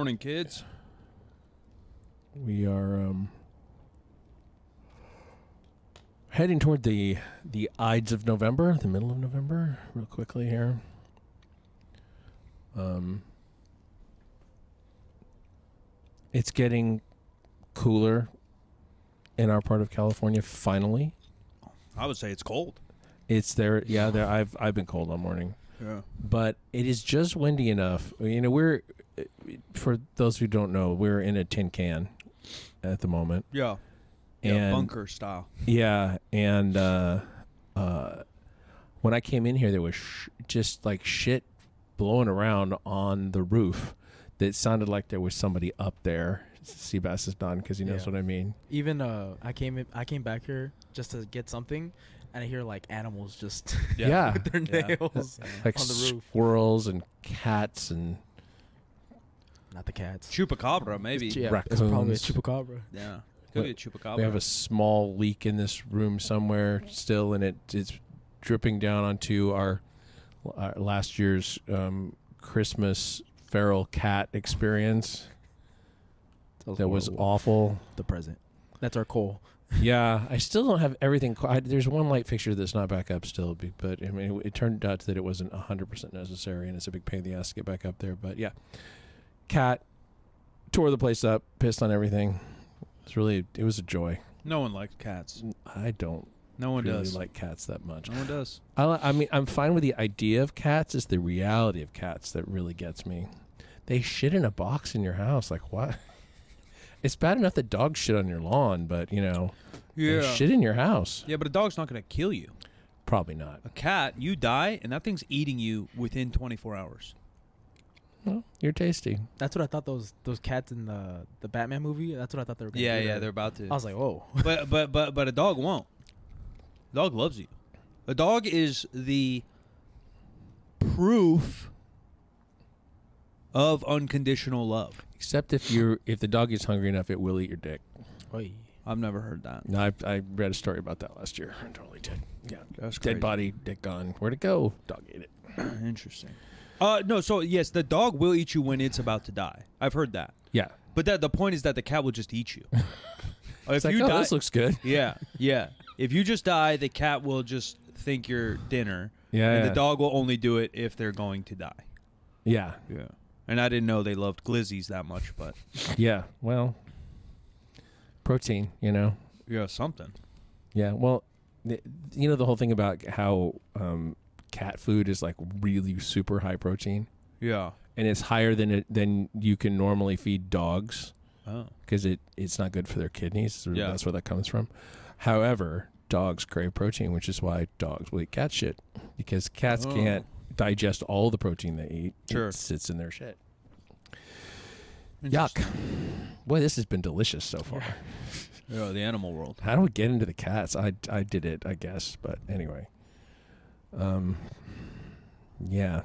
morning, kids. We are heading toward the Ides of November, the middle of November, real quickly here. It's getting cooler in our part of California, finally. I would say it's cold. It's there. Yeah, there. I've been cold all morning. Yeah. But it is just windy enough. You know, we're, for those who don't know, we're in a tin can at the moment. Yeah. And bunker style. Yeah, and when I came in here, there was just like shit blowing around on the roof that sounded like there was somebody up there. Seabass is done because he knows what I mean. Even I came back here just to get something, and I hear like animals just with their nails like on the roof. Squirrels and cats and not the cats. Chupacabra, maybe. It's probably a chupacabra. Yeah. Could be a chupacabra. We have a small leak in this room somewhere still, and it's dripping down onto our last year's Christmas feral cat experience. That was awful. The present. That's our coal. Yeah, I still don't have everything. There's one light fixture that's not back up still, but I mean, it turned out that it wasn't 100% necessary, and it's a big pain in the ass to get back up there. But yeah, cat tore the place up, pissed on everything. It was a joy. No one likes cats. I don't. No one really does like cats that much. No one does. I mean, I'm fine with the idea of cats. It's the reality of cats that really gets me. They shit in a box in your house. Like, what? It's bad enough that dogs shit on your lawn, but, you know, they shit in your house. Yeah, but a dog's not going to kill you. Probably not. A cat, you die, and that thing's eating you within 24 hours. Well, you're tasty. That's what I thought those cats in the Batman movie, that's what I thought they were going to do. Yeah, they're about to. I was like, whoa. But a dog won't. A dog loves you. A dog is the proof of unconditional love. Except if the dog gets hungry enough, it will eat your dick. Oy. I've never heard that. No, I read a story about that last year. I totally did. Yeah, that's dead crazy. body, dick gone. Where'd it go? Dog ate it. Interesting. No, so yes, the dog will eat you when it's about to die. I've heard that. Yeah, but the point is that the cat will just eat you. If you die, this looks good. Yeah. If you just die, the cat will just think you're dinner. Yeah, and the dog will only do it if they're going to die. Yeah. And I didn't know they loved glizzies that much, but yeah, well, protein, you know. Yeah, something. Yeah, well, you know the whole thing about how cat food is like really super high protein. Yeah, and it's higher than you can normally feed dogs. Oh, because it's not good for their kidneys. Yeah, that's where that comes from. However, dogs crave protein, which is why dogs will eat cat shit, because cats can't digest all the protein they eat. Sure. It sits in their shit. Yuck. Boy, this has been delicious so far. Yeah, the animal world. How do we get into the cats? I did it, I guess. But anyway. Yeah.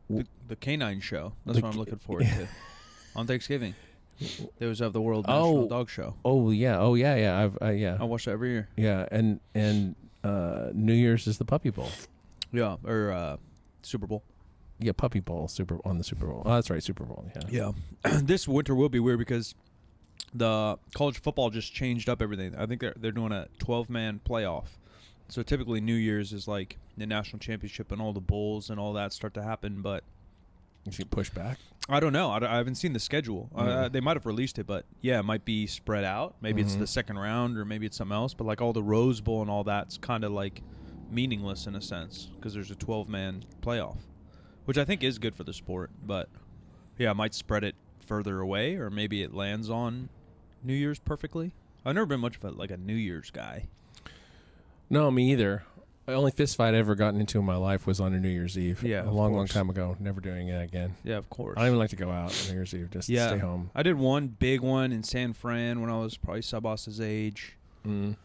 The canine show. That's what I'm looking forward to. On Thanksgiving. They always have the World National Dog Show. Oh, yeah. I watch that every year. Yeah, and New Year's is the Puppy Bowl. Yeah, or Super Bowl. Yeah, Puppy Bowl on the Super Bowl. Oh, that's right, Super Bowl. Yeah. This winter will be weird because the college football just changed up everything. I think they're doing a 12-man playoff. So typically New Year's is like the national championship and all the bowls and all that start to happen, but you should push back. I don't know. I haven't seen the schedule. They might have released it, but yeah, it might be spread out. Maybe it's the second round, or maybe it's something else. But like all the Rose Bowl and all that's kind of like meaningless in a sense because there's a 12-man playoff, which I think is good for the sport. But yeah, I might spread it further away, or maybe it lands on New Year's perfectly. I've never been much of a New Year's guy. No, me either. The only fist fight I ever gotten into in my life was on a New Year's Eve. Yeah, a long time ago. Never doing it again. Yeah, of course. I don't even like to go out on New Year's Eve. Just stay home. I did one big one in San Fran when I was probably Sabas's age. I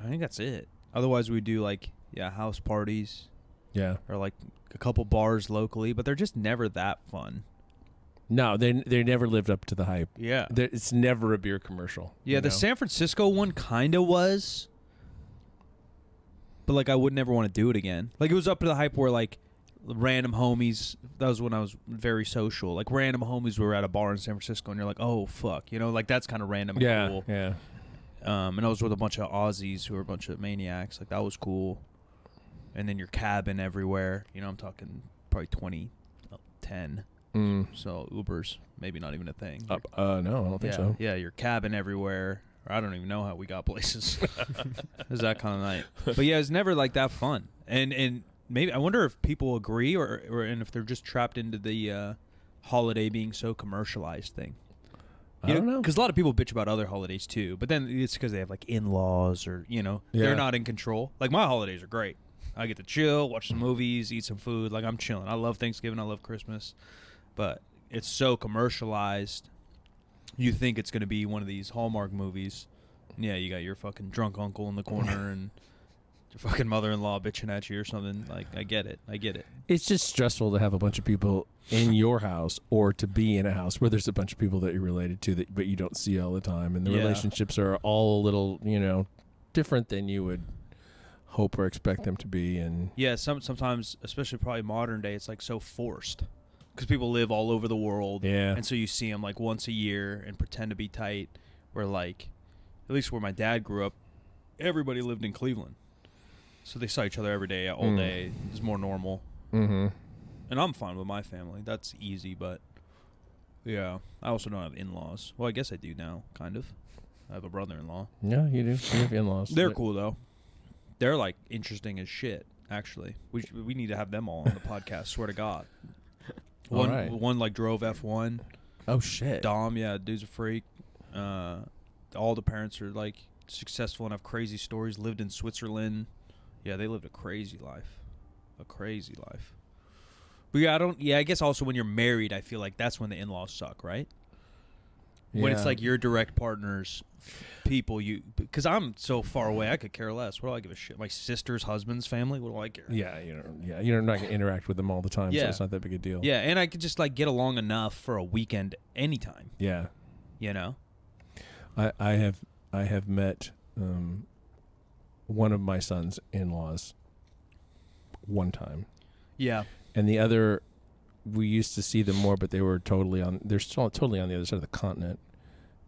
think that's it. Otherwise, we do house parties. Yeah. Or like a couple bars locally, but they're just never that fun. No, they never lived up to the hype. Yeah. It's never a beer commercial. Yeah, the San Francisco one kind of was. But I would never want to do it again. It was up to the hype where random homies. That was when I was very social. Like random homies were at a bar in San Francisco, and you're like, oh fuck, you know, like that's kind of random. And cool. Yeah. And I was with a bunch of Aussies who were a bunch of maniacs. Like that was cool. And then your cabin everywhere. You know, I'm talking probably 2010. So Ubers, maybe not even a thing. No, I don't think so. Yeah, your cabin everywhere. I don't even know how we got places. It was that kind of night. But yeah, it's never like that fun. And maybe I wonder if people agree or and if they're just trapped into the holiday being so commercialized thing. I don't know. Because a lot of people bitch about other holidays too, but then it's because they have like in-laws or, you know, they're not in control. Like my holidays are great. I get to chill, watch some movies, eat some food. Like I'm chilling. I love Thanksgiving. I love Christmas. But it's so commercialized. You think it's going to be one of these Hallmark movies. Yeah, you got your fucking drunk uncle in the corner and your fucking mother-in-law bitching at you or something. Like, I get it. It's just stressful to have a bunch of people in your house or to be in a house where there's a bunch of people that you're related to but you don't see all the time. And the relationships are all a little, you know, different than you would hope or expect them to be. And yeah, sometimes, especially probably modern day, it's like so forced. Because people live all over the world. Yeah. And so you see them like once a year and pretend to be tight. Where like, at least where my dad grew up, everybody lived in Cleveland. So they saw each other every day, all day. It's more normal. Mm-hmm. And I'm fine with my family. That's easy, but yeah. I also don't have in-laws. Well, I guess I do now, kind of. I have a brother-in-law. Yeah, you do. You have in-laws. They're cool, though. They're like interesting as shit, actually. We need to have them all on the podcast, swear to God. One like drove F1. Oh shit. Dom, yeah, dude's a freak. All the parents are like successful and have crazy stories. Lived in Switzerland. Yeah, they lived a crazy life. But yeah, I guess also when you're married, I feel like that's when the in-laws suck, right? Yeah. When it's like your direct partners, people because I'm so far away, I could care less. What do I give a shit? My sister's husband's family, what do I care? Yeah, you're not gonna interact with them all the time, so it's not that big a deal. Yeah, and I could just like get along enough for a weekend anytime. Yeah, you know, I have met one of my son's in-laws one time. Yeah, and the other. We used to see them more, but they're totally on the other side of the continent.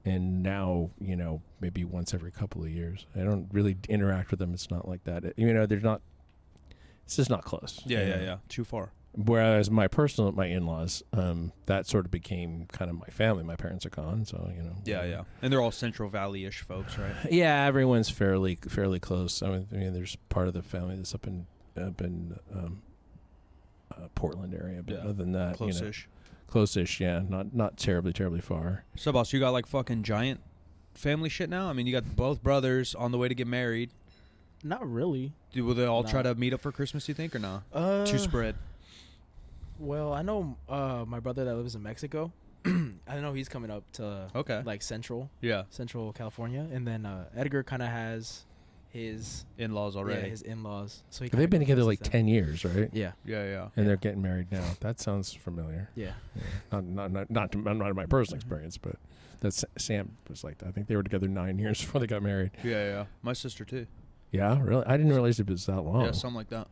And now, you know, maybe once every couple of years. I don't really interact with them. It's not like that. It's just not close. Yeah. Too far. Whereas my in-laws, that sort of became kind of my family. My parents are gone, so, you know. Yeah. And they're all Central Valley-ish folks, right? Yeah, everyone's fairly close. I mean, there's part of the family that's up in Portland area, but other than that, close-ish, yeah, not terribly far. So, boss, you got like fucking giant family shit now? I mean, you got both brothers on the way to get married. Not really. Will they all try to meet up for Christmas, you think, or not? Too spread. Well, I know my brother that lives in Mexico. I know he's coming up to like Central California, and then Edgar kind of has his in-laws already. Yeah, his in-laws. So they've been together like 10 years, right? Yeah. And they're getting married now. That sounds familiar. Yeah. Not in my personal experience, but that's Sam was like that. I think they were together 9 years before they got married. Yeah. My sister too. Yeah, really? I didn't realize it was that long. Yeah, something like that.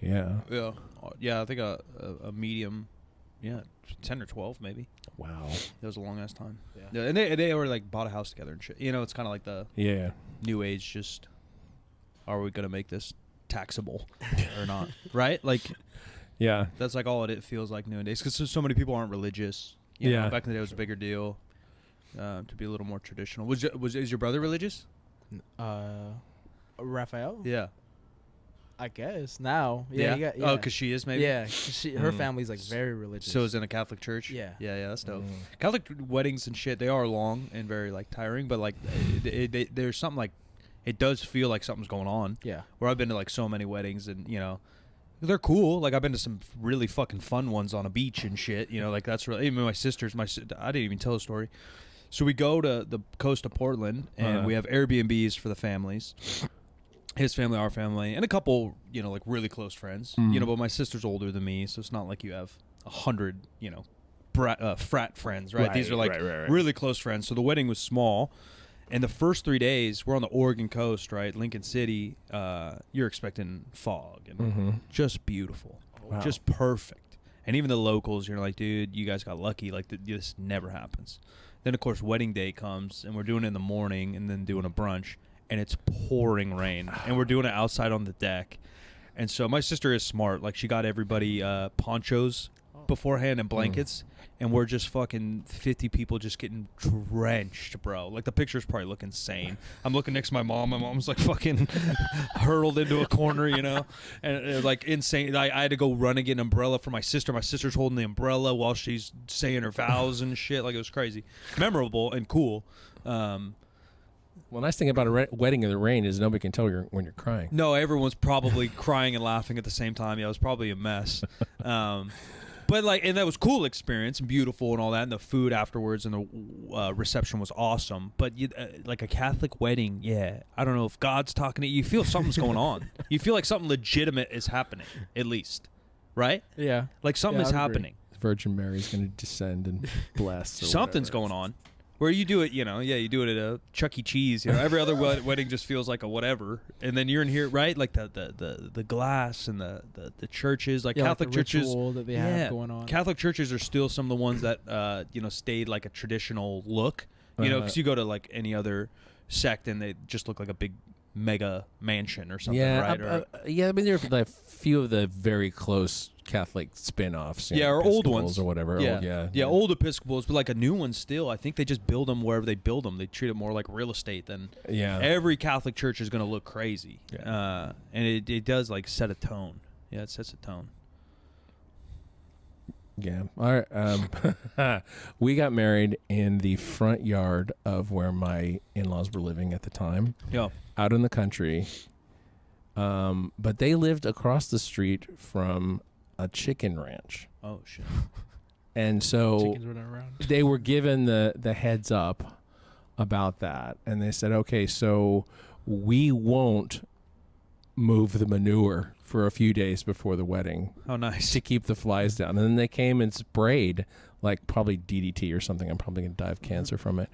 Yeah. Yeah, I think a medium, 10 or 12 maybe. Wow. That was a long ass time. Yeah. And they were like bought a house together and shit. You know, it's kind of like the new age just. Are we going to make this taxable or not? Right? Like, yeah. That's like all it feels like nowadays because so many people aren't religious. You know, back in the day, it was a bigger deal to be a little more traditional. Is your brother religious? Raphael? Yeah. I guess now. Yeah. Oh, because she is maybe? Yeah. Her family's like very religious. So is in a Catholic church? Yeah. Yeah, that's dope. Catholic weddings and shit, they are long and very like tiring, but like there's something like, it does feel like something's going on. Yeah. Where I've been to like so many weddings and, you know, they're cool. Like I've been to some really fucking fun ones on a beach and shit. You know, like that's really, even my sister's, I didn't even tell a story. So we go to the coast of Portland and we have Airbnbs for the families. His family, our family, and a couple, you know, like really close friends. You know, but my sister's older than me, so it's not like you have 100, you know, frat friends, right? These are like really close friends. So the wedding was small. And the first 3 days, we're on the Oregon coast, right? Lincoln City. You're expecting fog and just beautiful. Wow. Just perfect. And even the locals, you're like, dude, you guys got lucky. Like, this never happens. Then, of course, wedding day comes, and we're doing it in the morning and then doing a brunch, and it's pouring rain. And we're doing it outside on the deck. And so my sister is smart. Like, she got everybody ponchos beforehand and blankets, and we're just fucking 50 people just getting drenched, bro. Like, the pictures probably look insane. I'm looking next to my mom. My mom's like fucking hurled into a corner, you know, and like insane. I had to go run and get an umbrella for my sister. My sister's holding the umbrella while she's saying her vows and shit. Like, it was crazy, memorable and cool. Well, nice thing about a wedding in the rain is nobody can tell when you're crying. No, everyone's probably crying and laughing at the same time. Yeah, it was probably a mess. But like, and that was cool experience and beautiful and all that, and the food afterwards and the reception was awesome. But like a Catholic wedding, yeah, I don't know if God's talking to you. You feel something's going on. You feel like something legitimate is happening, at least, right? Yeah, like something is happening. The Virgin Mary's going to descend and bless. Something's going on. Where you do it, you know, you do it at a Chuck E. Cheese. You know, every other wedding just feels like a whatever. And then you're in here, right? Like the glass and the churches, like Catholic like churches. Ritual that they have going on. Catholic churches are still some of the ones that stayed like a traditional look. You know, because you go to like any other sect and they just look like a big mega mansion or something, right? I mean, there are like a few of the very close Catholic spin-offs. Or old ones. Or whatever. Old Episcopals, but like a new one still. I think they just build them wherever they build them. They treat it more like real estate than... Yeah. Every Catholic church is going to look crazy. Yeah. And it does like set a tone. Yeah, it sets a tone. Yeah. All right. We got married in the front yard of where my in-laws were living at the time. Yeah. Out in the country. But they lived across the street from a chicken ranch. Oh, shit. And so chickens were not around. They were given the heads up about that. And they said, okay, so we won't move the manure for a few days before the wedding. Oh, nice. To keep the flies down. And then they came and sprayed, like probably DDT or something. I'm probably going to die of cancer from it.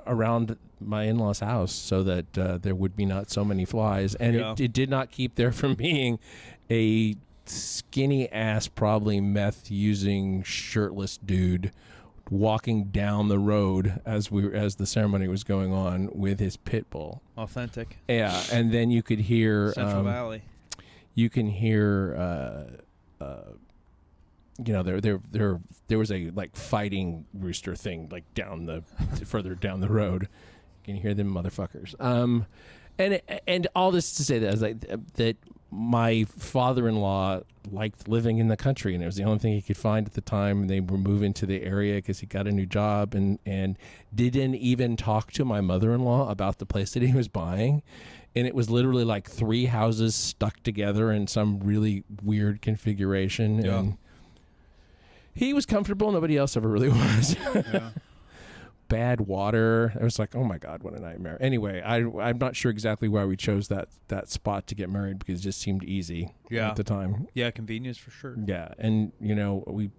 Around my in-laws' house so that there would be not so many flies. And it did not keep there from being a skinny-ass, probably meth-using, shirtless dude walking down the road as the ceremony was going on with his pit bull. Authentic. Yeah, and then you could hear... Central Valley. You can hear... there was a like fighting rooster thing like further down the road. You can hear them motherfuckers. And all this to say that I was like that my father-in-law liked living in the country, and it was the only thing he could find at the time. And they were moving to the area because he got a new job, and didn't even talk to my mother-in-law about the place that he was buying. And it was literally like 3 houses stuck together in some really weird configuration. Yeah. And he was comfortable. Nobody else ever really was. Yeah. Bad water. It was like, oh my God, what a nightmare. Anyway, I'm not sure exactly why we chose that spot to get married because it just seemed easy at the time. Yeah, convenience for sure. Yeah, and we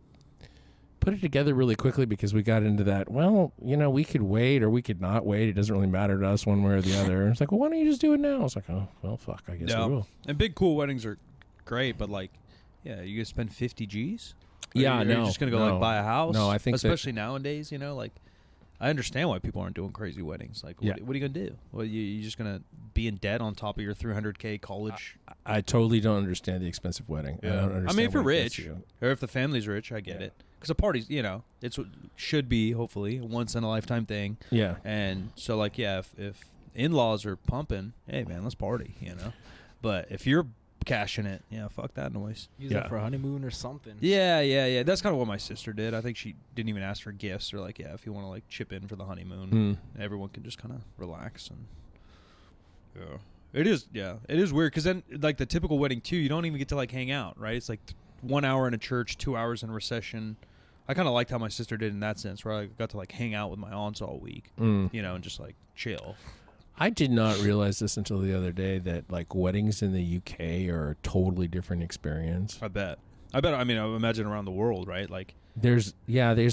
put it together really quickly because we got into that, well, we could wait or we could not wait. It doesn't really matter to us one way or the other. It's like, well, why don't you just do it now? It's like, oh, well, fuck, I guess we will. And big, cool weddings are great, but like, yeah, you gonna spend 50 G's? Yeah, Are you just gonna go like buy a house? No, I think especially nowadays, like I understand why people aren't doing crazy weddings. Like, what are you gonna do? Well, you just gonna be in debt on top of your $300K college? I totally don't understand the expensive wedding. Yeah. I don't understand. I mean, if you're rich or if the family's rich, I get it. Because a party's, it's should be hopefully a once in a lifetime thing. Yeah. And so, like, if in-laws are pumping, hey man, let's party. But if you're cashing it, fuck that noise. Use that for a honeymoon or something. Yeah. That's kind of what my sister did. I think she didn't even ask for gifts or like, if you want to like chip in for the honeymoon, everyone can just kind of relax and It is weird because then like the typical wedding too, you don't even get to like hang out, right? It's like 1 hour in a church, 2 hours in a recession. I kind of liked how my sister did in that sense, where I got to like hang out with my aunts all week, and just like chill. I did not realize this until the other day that like weddings in the UK are a totally different experience. I bet. I mean, I imagine around the world, right? Like there's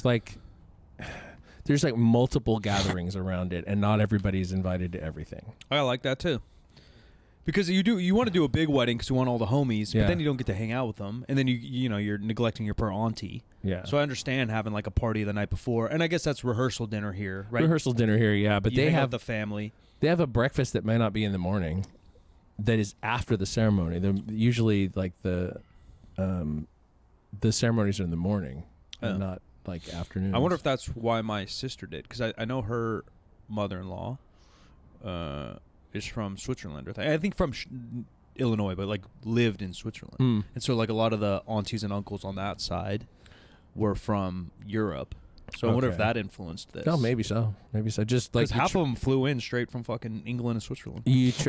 like multiple gatherings around it, and not everybody's invited to everything. I like that too. Because you want to do a big wedding because you want all the homies, but then you don't get to hang out with them, and then you're neglecting your poor auntie. Yeah. So I understand having like a party the night before, and I guess that's rehearsal dinner here, right? Rehearsal dinner here, yeah. But they have the family. They have a breakfast that may not be in the morning, that is after the ceremony. They're usually like the ceremonies are in the morning, and not like afternoon. I wonder if that's why my sister did, because I know her mother-in-law is from Switzerland. I think from Illinois, but like lived in Switzerland. And so like a lot of the aunties and uncles on that side were from Europe. So I wonder if that influenced this. Oh, maybe so. Maybe so. Just like half of them flew in straight from fucking England and Switzerland.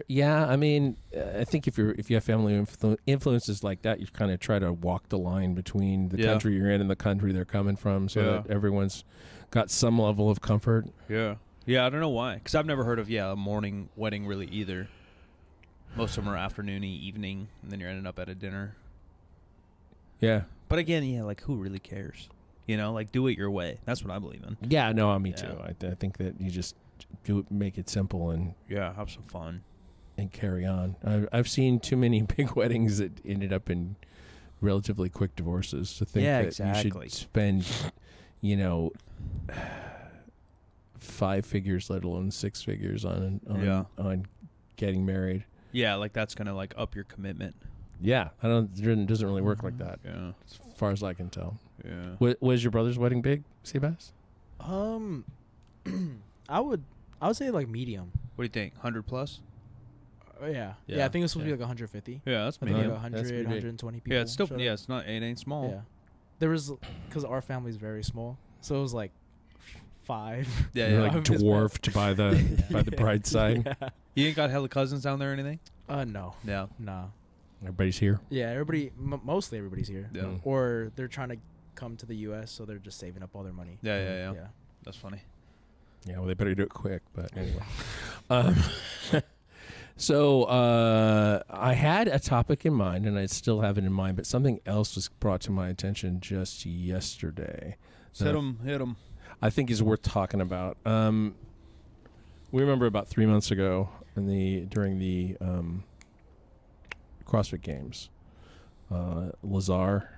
Yeah, I mean, I think if you have family influences like that, you kind of try to walk the line between the country you're in and the country they're coming from, so that everyone's got some level of comfort. Yeah. Yeah, I don't know why. Because I've never heard of, a morning wedding really either. Most of them are afternoony, evening, and then you're ending up at a dinner. Yeah. But again, like, who really cares? Like, do it your way. That's what I believe in. Yeah, no, me too. I think that you just make it simple and... Yeah, have some fun. And carry on. I've seen too many big weddings that ended up in relatively quick divorces to think that you should spend, 5 figures, let alone 6 figures on getting married. Yeah, like that's gonna like up your commitment. Yeah, it doesn't really work like that. Yeah, as far as I can tell. Yeah. Was your brother's wedding big, Seabass? I would say like medium. What do you think? 100 plus? Yeah. I think it was supposed to be like 150. Yeah, that's medium. medium. Like 100, 120 people. Yeah, it's still it's not. It ain't small. Yeah, there was because our family's very small, so it was like 5. Yeah, you're like dwarfed by the bride's side. Yeah. You ain't got hella cousins down there or anything? No. Yeah. Nah. Everybody's here. Yeah, mostly everybody's here. Yeah. Or they're trying to come to the U.S., so they're just saving up all their money. Yeah. That's funny. Yeah, well, they better do it quick. But anyway. So I had a topic in mind, and I still have it in mind, but something else was brought to my attention just yesterday. Hit 'em. I think is worth talking about. We remember about 3 months ago during the CrossFit Games, Lazar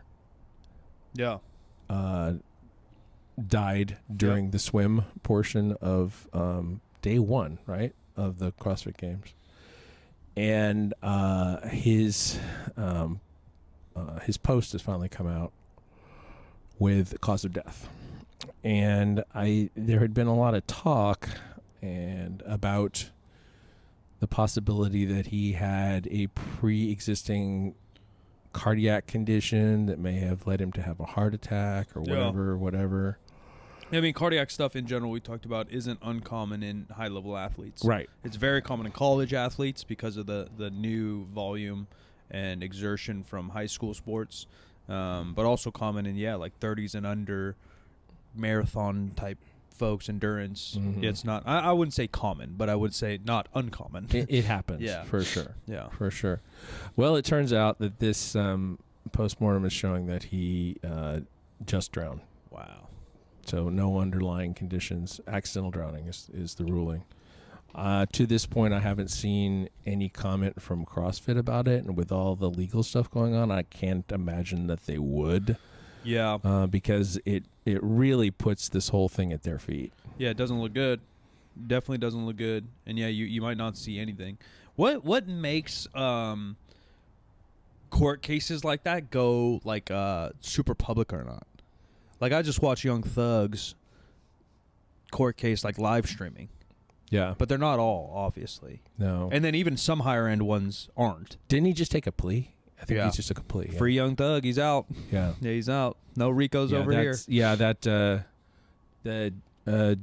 died during the swim portion of day 1, right, of the CrossFit Games. And his post has finally come out with cause of death. And there had been a lot of talk and about the possibility that he had a pre-existing cardiac condition that may have led him to have a heart attack or whatever. I mean, cardiac stuff in general we talked about isn't uncommon in high-level athletes. Right. It's very common in college athletes because of the new volume and exertion from high school sports, but also common in, like 30s and under marathon-type folks, endurance. Mm-hmm. Yeah, it's not, I wouldn't say common, but I would say not uncommon. It happens, for sure. Yeah. For sure. Well, it turns out that this postmortem is showing that he just drowned. Wow. So no underlying conditions. Accidental drowning is the ruling. To this point, I haven't seen any comment from CrossFit about it. And with all the legal stuff going on, I can't imagine that they would. Yeah. Because it really puts this whole thing at their feet. Yeah, it doesn't look good. Definitely doesn't look good. And yeah, you might not see anything. What makes court cases like that go like super public or not? Like, I just watched Young Thug's court case, like, live streaming. Yeah. But they're not all, obviously. No. And then even some higher-end ones aren't. Didn't he just take a plea? I think he's just took a plea. Free Young Thug. He's out. Yeah. Yeah, he's out. No Ricos over here. Yeah, that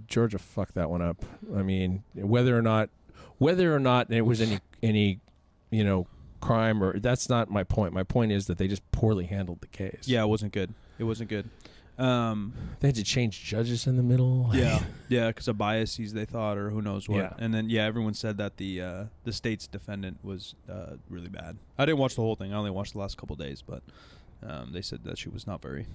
Georgia fucked that one up. I mean, whether or not it was any crime or... That's not my point. My point is that they just poorly handled the case. Yeah, it wasn't good. They had to change judges in the middle. Yeah, because of biases they thought, or who knows what. Yeah. And then everyone said that the state's defendant was really bad. I didn't watch the whole thing. I only watched the last couple of days, but they said that she was not very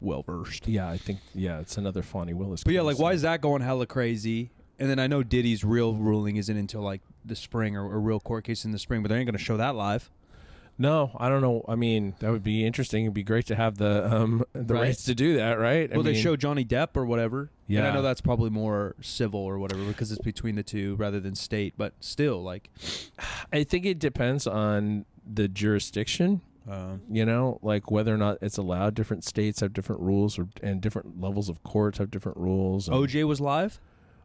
well versed. Yeah, I think it's another Fonnie Willis. But case. like, why is that going hella crazy? And then I know Diddy's real ruling isn't until like the spring or a real court case in the spring, but they ain't going to show that live. No, I don't know. I mean, that would be interesting. It'd be great to have the rights to do that, right? Well, they show Johnny Depp or whatever. Yeah. And I know that's probably more civil or whatever because it's between the two rather than state. But still, like, I think it depends on the jurisdiction. You know, like whether or not it's allowed. Different states have different rules, and different levels of courts have different rules. OJ was live.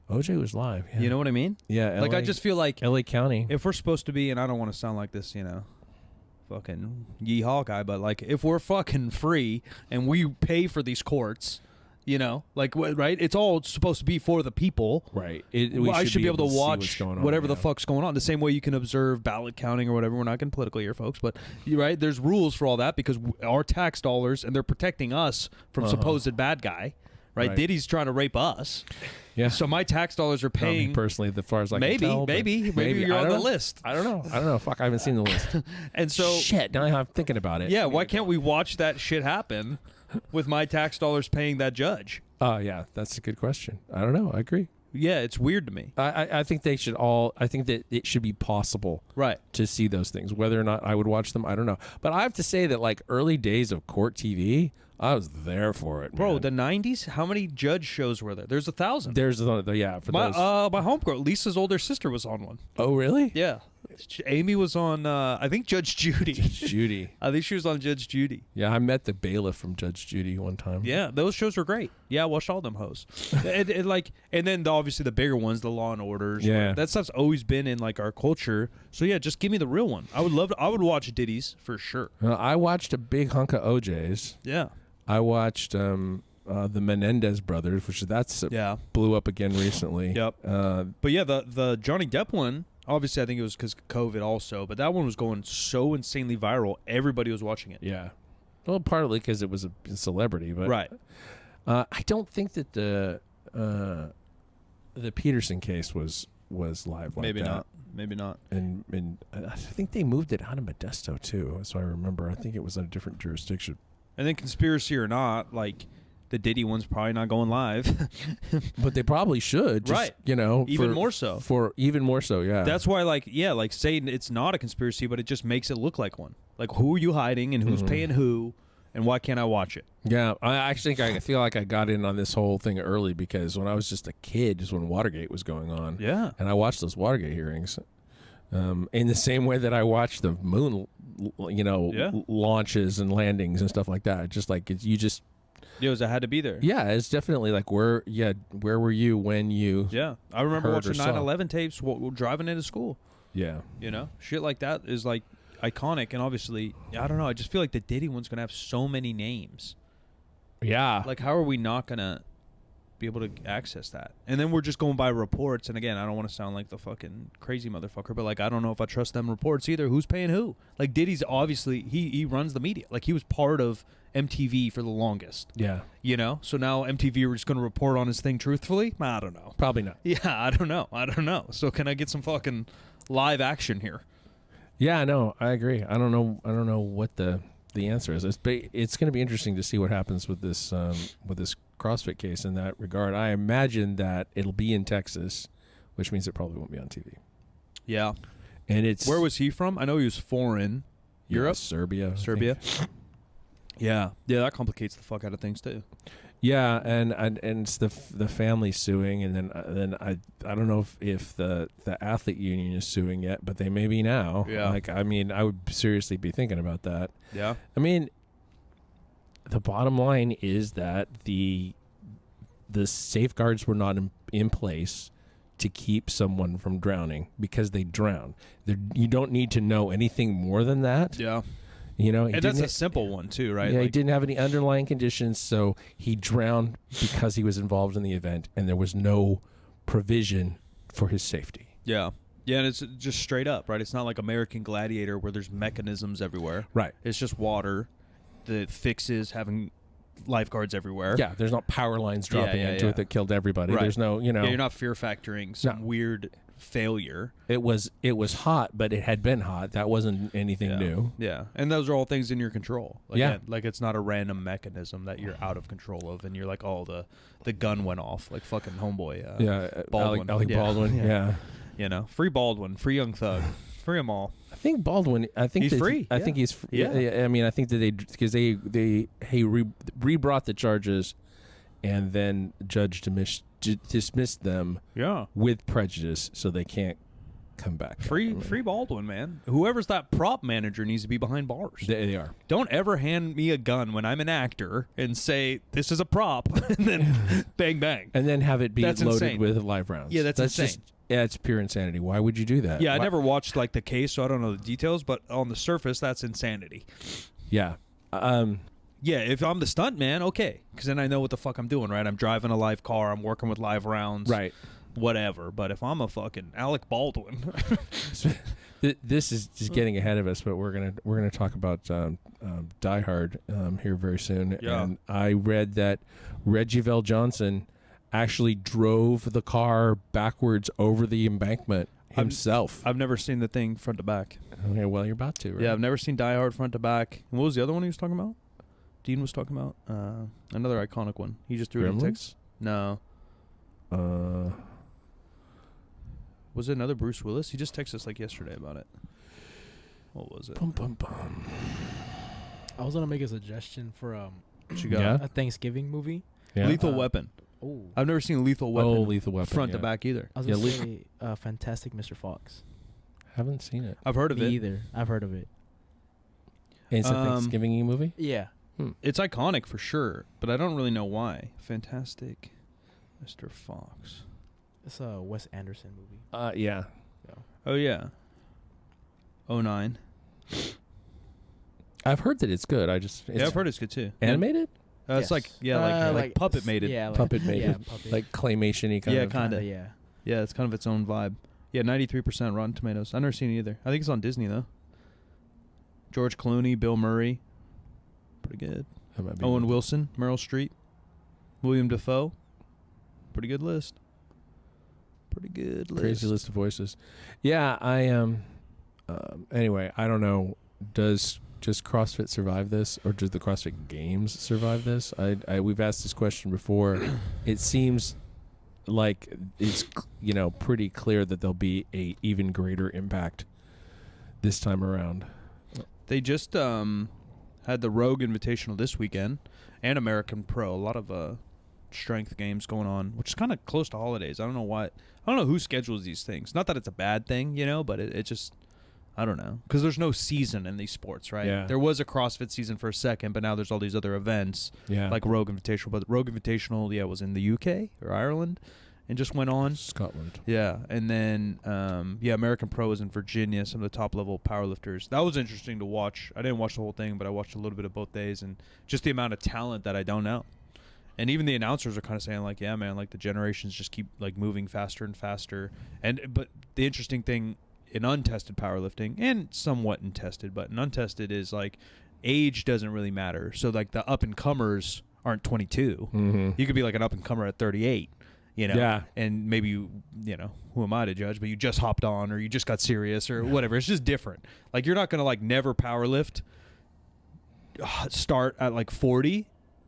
OJ was live. Yeah. You know what I mean? Yeah. Like, I just feel like LA County. If we're supposed to be, and I don't want to sound like this, fucking yeehaw guy, but like if we're fucking free and we pay for these courts, like right, it's all supposed to be for the people, right? I should be able to watch whatever the yeah. fuck's going on. The same way you can observe ballot counting or whatever. We're not getting political here, folks, but right, there's rules for all that because our tax dollars and they're protecting us from supposed bad guy. Right? Diddy's trying to rape us. Yeah. So my tax dollars are paying. Personally, as far as I can tell. Maybe you're on the list. I don't know. Fuck, I haven't seen the list. And so shit. Now I'm thinking about it. Yeah. Why can't we watch that shit happen with my tax dollars paying that judge? Oh yeah, that's a good question. I don't know. I agree. Yeah, it's weird to me. I think they should all. I think that it should be possible, right, to see those things. Whether or not I would watch them, I don't know. But I have to say that like early days of court TV, I was there for it, bro. Man. The '90s. How many judge shows were there? There's 1,000. There's yeah. For my those. My homegirl, Lisa's older sister, was on one. Oh really? Yeah. Amy was on, I think, Judge Judy. Judge Judy. I think she was on Judge Judy. Yeah, I met the bailiff from Judge Judy one time. Yeah, those shows were great. Yeah, I watched all them hoes. And then obviously the bigger ones, the Law and Orders. Yeah, that stuff's always been in like our culture. So yeah, just give me the real one. I would watch Diddy's for sure. I watched a big hunk of OJ's. Yeah. I watched the Menendez brothers, which blew up again recently. Yep. But yeah, the Johnny Depp one. Obviously, I think it was because of COVID also, but that one was going so insanely viral. Everybody was watching it. Yeah. Well, partly because it was a celebrity, but right. I don't think that the Peterson case was live like Maybe that. not. Maybe not. And I think they moved it out of Modesto too, so I remember. I think it was in a different jurisdiction. And then conspiracy or not, like the Diddy one's probably not going live. But they probably should. Just, right. Even more so. Yeah. That's why, like saying it's not a conspiracy, but it just makes it look like one. Like, who are you hiding and who's paying who and why can't I watch it? Yeah. I feel like I got in on this whole thing early because when I was just a kid is when Watergate was going on. Yeah. And I watched those Watergate hearings in the same way that I watched the moon, launches and landings and stuff like that. Just like you just... It had to be there. Yeah, it's definitely like where were you when you? Yeah, I remember watching 9/11 tapes driving into school. Yeah, shit like that is like iconic, and obviously, I don't know. I just feel like the Diddy one's gonna have so many names. Yeah, like how are we not gonna be able to access that? And then we're just going by reports. And again, I don't want to sound like the fucking crazy motherfucker, but like I don't know if I trust them reports either. Who's paying who? Like Diddy's obviously he runs the media. Like he was part of MTV for the longest. Yeah. So now MTV are just going to report on his thing truthfully? I don't know. Probably not. Yeah, I don't know. So can I get some fucking live action here? Yeah, no, I agree. I don't know what the answer is. It's going to be interesting to see what happens with this CrossFit case in that regard. I imagine that it'll be in Texas, which means it probably won't be on TV. Yeah. And where was he from? I know he was foreign. Europe? Serbia. Yeah, that complicates the fuck out of things too. Yeah, and it's the family suing, and then I don't know if the athlete union is suing yet, but they may be now. Yeah, I would seriously be thinking about that. Yeah, the bottom line is that the safeguards were not in place to keep someone from drowning because they drown. You don't need to know anything more than that. Yeah. And that's a simple one too, right? Yeah, he didn't have any underlying conditions, so he drowned because he was involved in the event, and there was no provision for his safety. Yeah, and it's just straight up, right? It's not like American Gladiator where there's mechanisms everywhere. Right. It's just water that fixes having lifeguards everywhere. Yeah, there's not power lines dropping into it that killed everybody. Right. There's no, Yeah, you're not fear factoring some weird failure. It was hot, but it had been hot. That wasn't anything new. Yeah, and those are all things in your control. Like it's not a random mechanism that you're out of control of, and you're like, oh, the gun went off, like fucking homeboy. Baldwin. Alec Baldwin. You know, free Baldwin, free Young Thug, free them all. I think Baldwin. I think he's free. I think he's. Yeah. I mean, I think that because they re-brought the charges, and then judge dismissed them. Yeah. With prejudice, so they can't come back. Free Baldwin, man. Whoever's that prop manager needs to be behind bars. They are. Don't ever hand me a gun when I'm an actor and say this is a prop, and then bang bang, and then have it be that's loaded insane. with live rounds. Yeah, that's insane. It's pure insanity. Why would you do that? Yeah, I never watched like the case, so I don't know the details. But on the surface, that's insanity. Yeah. Yeah, if I'm the stunt man, okay, because then I know what the fuck I'm doing, right? I'm driving a live car, I'm working with live rounds, right? Whatever. But if I'm a fucking Alec Baldwin, this is just getting ahead of us. But we're gonna talk about Die Hard here very soon. Yeah. And I read that Reggie Johnson actually drove the car backwards over the embankment himself. I've never seen the thing front to back. Okay, well, you're about to, right? Yeah, I've never seen Die Hard front to back. And what was the other one he was talking about? Dean was talking about another iconic one. He just threw it in text. No. Was it another Bruce Willis? He just texted us like yesterday about it. What was it? Bum, bum, bum. I was gonna make a suggestion for what you got? a Thanksgiving movie. Yeah. Lethal Weapon. Oh, I've never seen Lethal Weapon. Oh, Lethal Weapon. Front to back either. I was gonna say Fantastic Mr. Fox. Haven't seen it. I've heard of it. Me either. I've heard of it. It's a Thanksgiving movie? Yeah. It's iconic for sure, but I don't really know why. Fantastic Mr. Fox. It's a Wes Anderson movie. Yeah. Oh, yeah. 09. I've heard that it's good. I've heard it's good too. Animated? It's like puppet mated. Yeah, puppet mated. Yeah, puppet. Like claymation-y kind of. Yeah, kind of. Yeah. Yeah, it's kind of its own vibe. Yeah, 93% Rotten Tomatoes. I've never seen it either. I think it's on Disney, though. George Clooney, Bill Murray. Pretty good. Owen Wilson, Meryl Streep, William Dafoe. Pretty good list. Crazy list of voices. Yeah, I am. Anyway, I don't know. Does CrossFit survive this, or does the CrossFit Games survive this? We've asked this question before. It seems like it's pretty clear that there'll be a even greater impact this time around. They just had the Rogue Invitational this weekend and American Pro. A lot of strength games going on, which is kind of close to holidays. I don't know why. I don't know who schedules these things. Not that it's a bad thing, but it just, I don't know. Because there's no season in these sports, right? Yeah. There was a CrossFit season for a second, but now there's all these other events, like Rogue Invitational. But Rogue Invitational, was in the UK or Ireland and just went on. Scotland. Yeah. And then, American Pro was in Virginia, some of the top-level powerlifters. That was interesting to watch. I didn't watch the whole thing, but I watched a little bit of both days, and just the amount of talent that I don't know. And even the announcers are kind of saying, like, yeah, man, like, the generations just keep, like, moving faster and faster. But the interesting thing in untested powerlifting, and somewhat in tested, but in untested is, like, age doesn't really matter. So, like, the up-and-comers aren't 22. Mm-hmm. You could be, like, an up-and-comer at 38. Yeah. And maybe who am I to judge, but you just hopped on or you just got serious or whatever. It's just different. Like, you're not going to, like, never powerlift, start at, like, 40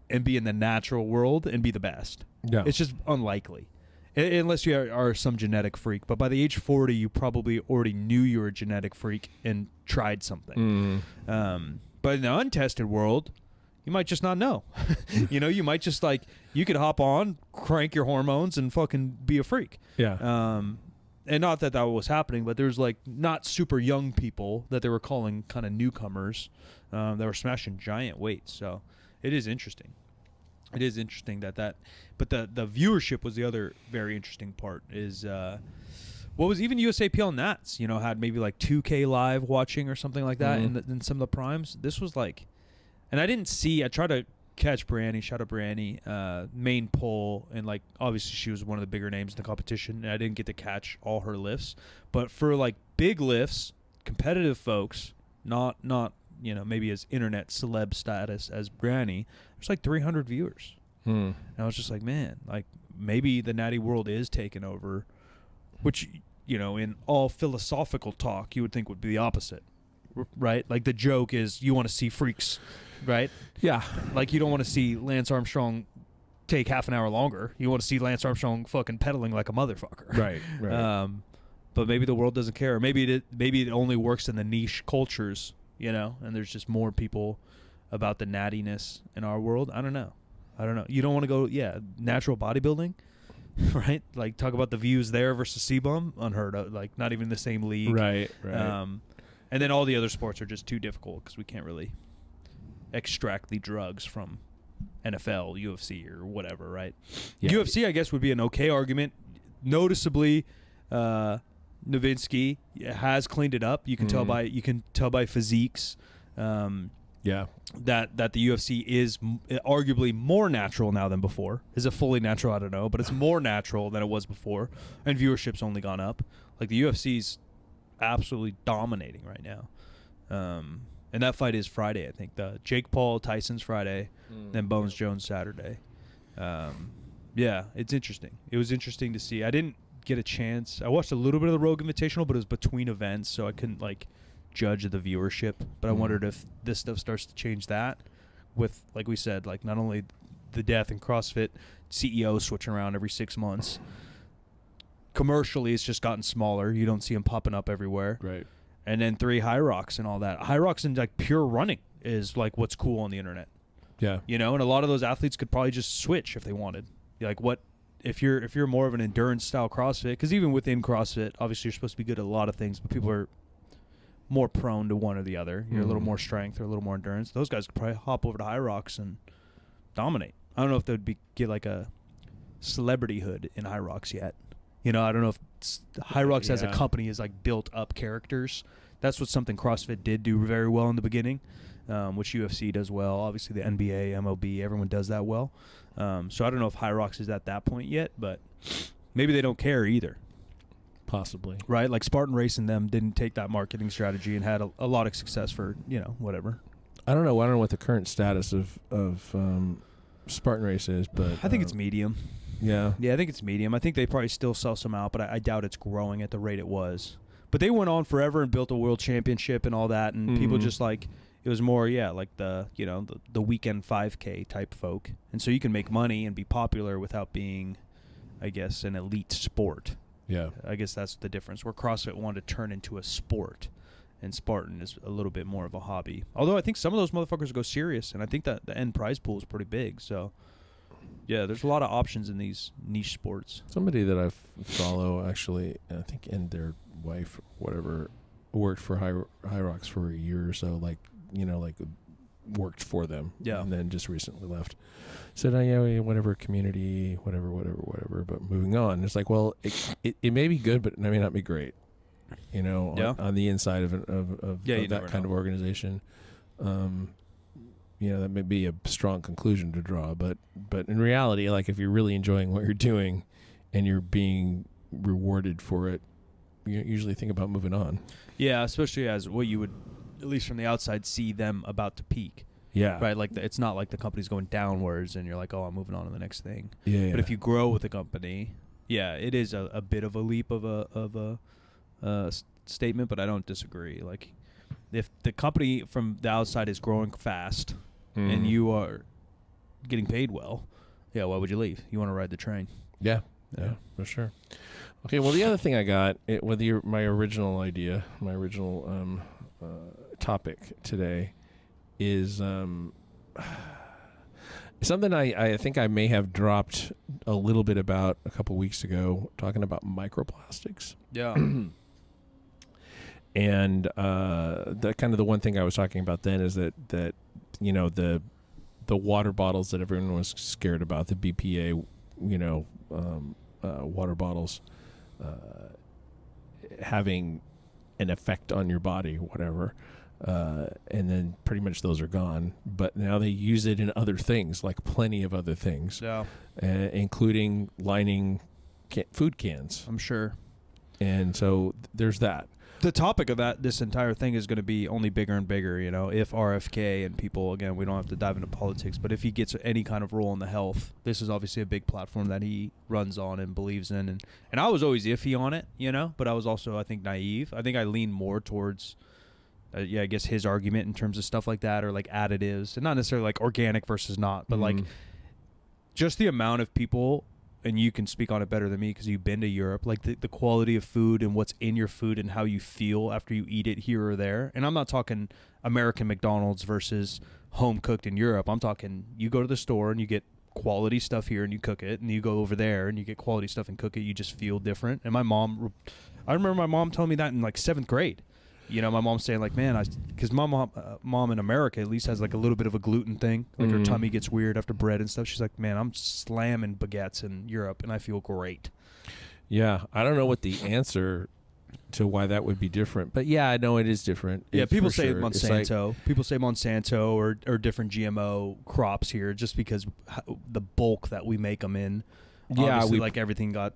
and be in the natural world and be the best. Yeah. It's just unlikely. Unless you are some genetic freak. But by the age 40, you probably already knew you were a genetic freak and tried something. But in the untested world, you might just not know. You might just, like, you could hop on, crank your hormones, and fucking be a freak. Yeah. And not that was happening, but there's, like, not super young people that they were calling kind of newcomers that were smashing giant weights. So it is interesting. It is interesting that but the viewership was the other very interesting part is what was even USAPL Nats, had maybe like 2K live watching or something like that in some of the primes. This was like, and I tried to catch Brianni, shout out Brianni, main pull, and like obviously she was one of the bigger names in the competition, and I didn't get to catch all her lifts. But for like big lifts, competitive folks, not maybe as internet celeb status as Brianni, there's like 300 viewers. And I was just like, man, like maybe the natty world is taking over, which, in all philosophical talk, you would think would be the opposite, right? Like the joke is you want to see freaks, right? Yeah. Like you don't want to see Lance Armstrong take half an hour longer. You want to see Lance Armstrong fucking pedaling like a motherfucker. Right. but maybe the world doesn't care. Or maybe it only works in the niche cultures, and there's just more people about the nattiness in our world. I don't know. You don't want to go, natural bodybuilding, right? Like, talk about the views there versus C-Bum, unheard of. Like, not even the same league. Right. And then all the other sports are just too difficult because we can't really extract the drugs from NFL, UFC, or whatever, right? Yeah. UFC, I guess, would be an okay argument. Noticeably, Nowitzki has cleaned it up. You can tell by physiques. That the UFC is arguably more natural now than before. Is it fully natural? I don't know, but it's more natural than it was before, and viewership's only gone up. Like, the UFC's absolutely dominating right now. And that fight is Friday, I think. The Jake Paul Tyson's Friday, then Bones Jones Saturday. It's interesting. It was interesting to see. I didn't get a chance. I watched a little bit of the Rogue Invitational, but it was between events, so I couldn't judge the viewership. But I wondered if this stuff starts to change that with, like we said, not only the death in CrossFit, CEOs switching around every 6 months. Commercially, it's just gotten smaller. You don't see them popping up everywhere. Right. And then 3 High Rocks and all that. High Rocks and pure running is what's cool on the internet. Yeah. And a lot of those athletes could probably just switch if they wanted. What if you're more of an endurance style CrossFit, because even within CrossFit, obviously you're supposed to be good at a lot of things, but people are more prone to one or the other. You're a little more strength or a little more endurance. Those guys could probably hop over to High Rocks and dominate. I don't know if they'd get a celebrityhood in High Rocks yet. I don't know if High Rocks as a company is built up characters. That's what something CrossFit did do very well in the beginning, which UFC does well. Obviously the NBA, MLB, everyone does that well. So I don't know if High Rocks is at that point yet, but maybe they don't care either. Possibly. Right? Like Spartan Race and them didn't take that marketing strategy and had a lot of success for, whatever. I don't know what the current status of Spartan Race is, but I think it's medium. Yeah. Yeah, I think it's medium. I think they probably still sell some out, but I doubt it's growing at the rate it was. But they went on forever and built a world championship and all that, and people just it was more, the weekend 5K type folk. And so you can make money and be popular without being, I guess, an elite sport. Yeah. I guess that's the difference, where CrossFit wanted to turn into a sport, and Spartan is a little bit more of a hobby. Although I think some of those motherfuckers go serious, and I think that the end prize pool is pretty big, so... Yeah, there's a lot of options in these niche sports. Somebody that I follow, actually, I think, and their wife, whatever, worked for High Rocks for a year or so, worked for them. Yeah. And then just recently left. Said, whatever, community, whatever, but moving on. It's well, it may be good, but it may not be great, on the inside of that kind of organization. That may be a strong conclusion to draw, but in reality, if you're really enjoying what you're doing and you're being rewarded for it, you usually think about moving on. Yeah, especially as what you would, at least from the outside, see them about to peak. Yeah. Right? It's not like the company's going downwards and you're oh, I'm moving on to the next thing. Yeah. But if you grow with the company, it is a bit of a leap of a statement, but I don't disagree. If the company from the outside is growing fast... and you are getting paid well, why would you leave? You want to ride the train. Yeah, for sure. Okay, well, the other thing I got, my original idea, my original topic today is something I think I may have dropped a little bit about a couple weeks ago, talking about microplastics. Yeah. And the kind of the one thing I was talking about then is that the water bottles that everyone was scared about, the BPA, water bottles having an effect on your body, whatever. And then pretty much those are gone. But now they use it in other things, plenty of other things, including lining food cans. I'm sure. And so there's that. The topic of this entire thing is going to be only bigger and bigger, if RFK and people, again, we don't have to dive into politics, but if he gets any kind of role in the health, this is obviously a big platform that he runs on and believes in. And I was always iffy on it, but I was also, I think, naive. I think I lean more towards, I guess his argument in terms of stuff like that, or additives, and not necessarily organic versus not, but just the amount of people and you can speak on it better than me because you've been to Europe, like the quality of food and what's in your food and how you feel after you eat it here or there. And I'm not talking American McDonald's versus home cooked in Europe. I'm talking you go to the store and you get quality stuff here and you cook it, and you go over there and you get quality stuff and cook it. You just feel different. And I remember my mom telling me that in like 7th grade. You know, my mom saying like, man, because my mom in America at least has like a little bit of a gluten thing. Like her tummy gets weird after bread and stuff. She's like, man, I'm slamming baguettes in Europe and I feel great. Yeah. I don't know what the answer to why that would be different, but yeah, I know it is different. Yeah. People say Monsanto. People say Monsanto or different GMO crops here just because the bulk that we make them in. Yeah. Like everything got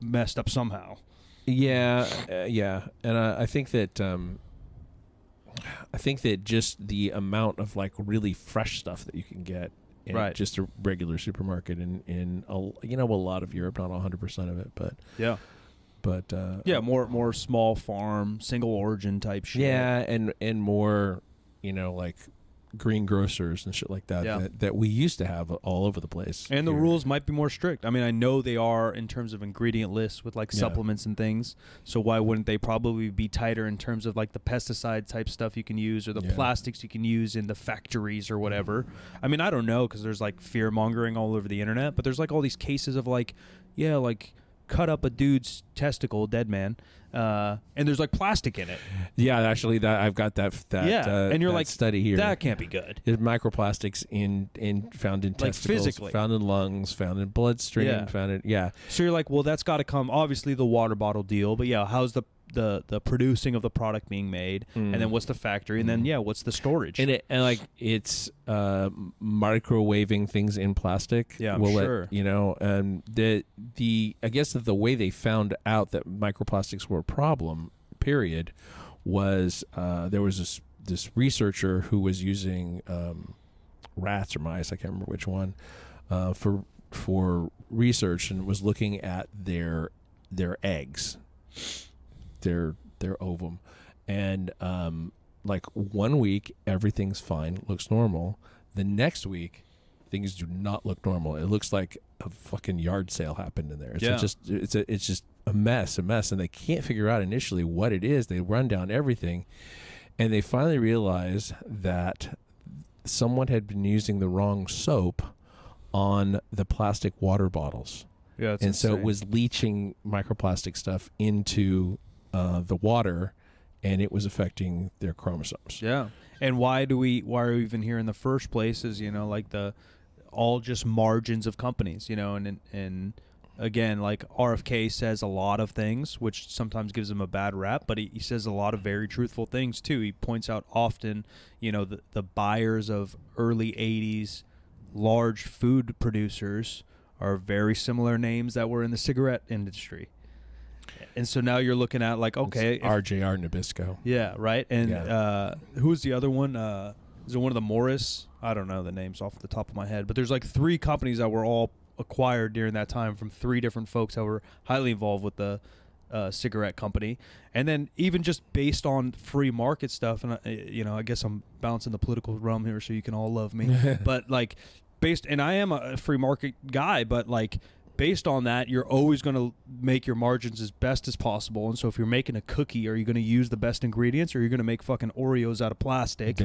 messed up somehow. Yeah, and I think that just the amount of like really fresh stuff that you can get in just a regular supermarket in a lot of Europe, not 100% of it, but more small farm, single origin type shit. Yeah, and more like green grocers and shit like that, that we used to have all over the place. And the rules might be more strict. I mean, I know they are in terms of ingredient lists with like supplements and things. So why wouldn't they probably be tighter in terms of like the pesticide type stuff you can use or the plastics you can use in the factories or whatever? I mean, I don't know because there's like fear mongering all over the internet, but there's like all these cases of like, cut up a dude's testicle, dead man, and there's like plastic in it. Yeah, actually, that I've got that. And you're like, study here. That can't be good. There's microplastics found in testicles, physically, found in lungs, found in bloodstream, found in So you're like, well, that's got to come. Obviously, the water bottle deal, but how's the producing of the product being made, and then what's the factory, and then what's the storage, and it's microwaving things in plastic. Yeah, I'm sure. And I guess that the way they found out that microplastics were a problem, period, was there was this researcher who was using rats or mice, I can't remember which one, for research, and was looking at their eggs. Their ovum, and like 1 week everything's fine, looks normal. The next week things do not look normal. It looks like a fucking yard sale happened in there. It's just a mess, and they can't figure out initially what it is. They run down everything, and they finally realize that someone had been using the wrong soap on the plastic water bottles. Yeah, and so it was leaching microplastic stuff into the water, and it was affecting their chromosomes. Yeah. And why are we even here in the first place is, like all just margins of companies, and again, like RFK says a lot of things, which sometimes gives him a bad rap, but he says a lot of very truthful things too. He points out often, the buyers of early 80s large food producers are very similar names that were in the cigarette industry. And so now you're looking at like, okay, RJR Nabisco. Yeah, right. And who's the other one? Is it one of the Morris? I don't know the names off the top of my head, but there's like 3 companies that were all acquired during that time from 3 different folks that were highly involved with the cigarette company. And then even just based on free market stuff, and I guess I'm bouncing the political realm here so you can all love me, but like and I am a free market guy, but like based on that, you're always going to make your margins as best as possible. And so if you're making a cookie, are you going to use the best ingredients, or are you going to make fucking Oreos out of plastic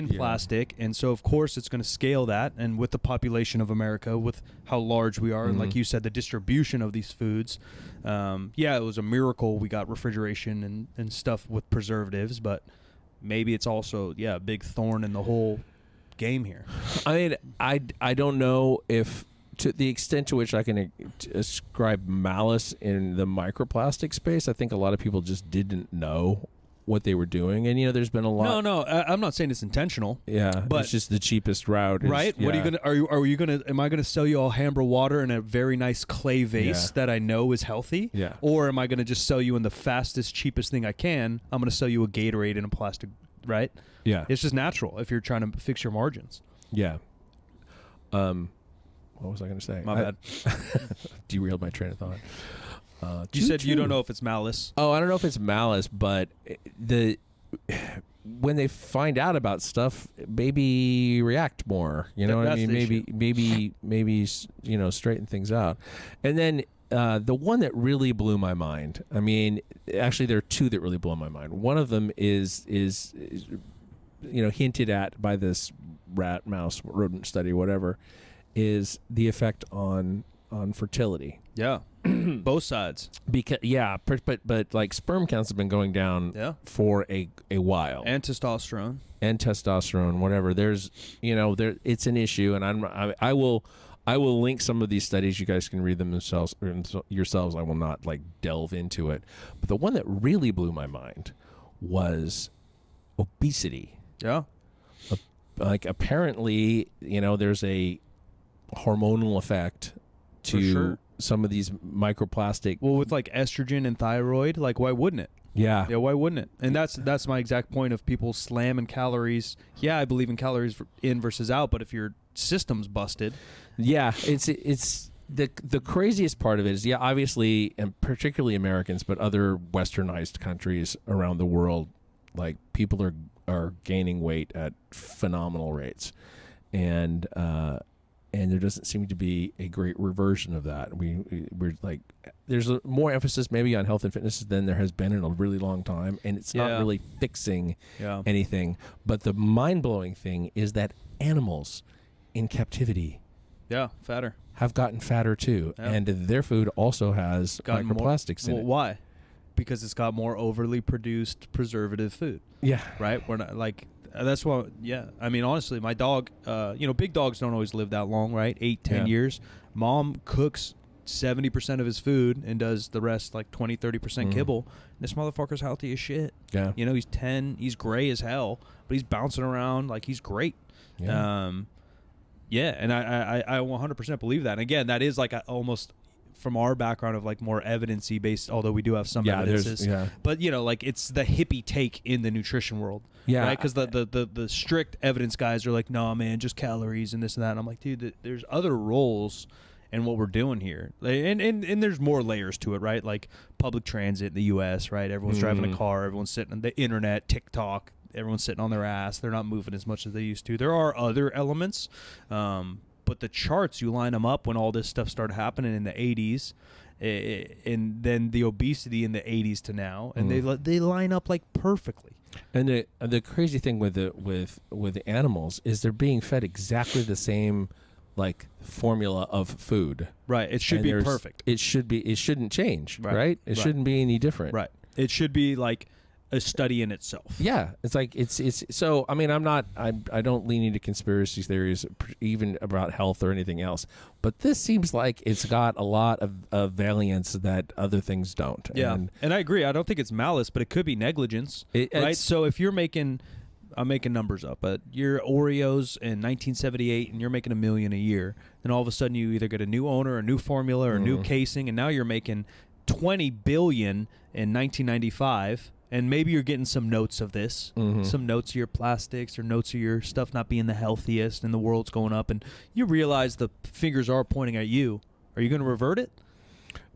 plastic? And so of course it's going to scale that. And with the population of America, with how large we are, and like you said, the distribution of these foods, it was a miracle we got refrigeration and stuff with preservatives, but maybe it's also a big thorn in the whole game here. I mean, I don't know if, to the extent to which I can ascribe malice in the microplastic space, I think a lot of people just didn't know what they were doing. And, there's been a lot. No, I'm not saying it's intentional. Yeah, but it's just the cheapest route. Right? What are you gonna am I gonna sell you Alhambra water in a very nice clay vase that I know is healthy? Yeah. Or am I gonna just sell you in the fastest, cheapest thing I can? I'm gonna sell you a Gatorade in a plastic, right? Yeah. It's just natural if you're trying to fix your margins. Yeah. What was I going to say? My bad. Derailed my train of thought. You said you don't know if it's malice. Oh, I don't know if it's malice, but when they find out about stuff, maybe react more. You know what I mean? Maybe straighten things out. And then the one that really blew my mind. I mean, actually, there are two that really blow my mind. One of them is hinted at by this rat, mouse, rodent study, whatever, is the effect on fertility. Yeah. Both sides. But like sperm counts have been going down for a while. And testosterone, whatever. There's it's an issue, and I will link some of these studies. You guys can read them yourselves. I will not like delve into it. But the one that really blew my mind was obesity. Yeah. Like apparently, there's a hormonal effect to some of these microplastic. Well, with like estrogen and thyroid, like why wouldn't it? Yeah. Yeah, why wouldn't it? And that's my exact point of people slamming calories. Yeah, I believe in calories in versus out, but if your system's busted. Yeah, it's the craziest part of it is, obviously, and particularly Americans, but other westernized countries around the world, like people are gaining weight at phenomenal rates. And there doesn't seem to be a great reversion of that. We're like, there's more emphasis maybe on health and fitness than there has been in a really long time, and it's not really fixing anything. But the mind-blowing thing is that animals in captivity, fatter, have gotten fatter too, and their food also has microplastics in it. Why? Because it's got more overly produced preservative food. Yeah, right. We're not like. That's why, I mean, honestly, my dog, big dogs don't always live that long, right? 8-10 years. Mom cooks 70% of his food and does the rest, like 20-30% kibble. This motherfucker's healthy as shit. Yeah. He's 10. He's gray as hell, but he's bouncing around like he's great. Yeah. And I 100% believe that. And again, that is like almost from our background of like more evidence-y based, although we do have some evidences. But, like it's the hippie take in the nutrition world. Yeah. Right? Because the strict evidence guys are like, no, man, just calories and this and that. And I'm like, dude, there's other roles in what we're doing here. And there's more layers to it, right? Like public transit in the U.S., right? Everyone's driving a car. Everyone's sitting on the internet, TikTok. Everyone's sitting on their ass. They're not moving as much as they used to. There are other elements. But the charts, you line them up when all this stuff started happening in the 80s. And then the obesity in the 80s to now. And they line up like perfectly. And the crazy thing with the animals is they're being fed exactly the same like formula of food. Right. It should be perfect. It shouldn't change. Right. It shouldn't be any different. Right. It should be like a study in itself. Yeah, it's like it's so. I mean, I don't lean into conspiracy theories even about health or anything else, but this seems like it's got a lot of valiance that other things don't. Yeah, and I agree. I don't think it's malice, but it could be negligence, right? So if you're making, I'm making numbers up, but your Oreos in 1978 and you're making $1 million a year, then all of a sudden you either get a new owner, a new formula, or a new casing, and now you're making $20 billion in 1995. And maybe you're getting some notes of this, some notes of your plastics or notes of your stuff not being the healthiest and the world's going up. And you realize the fingers are pointing at you. Are you going to revert it?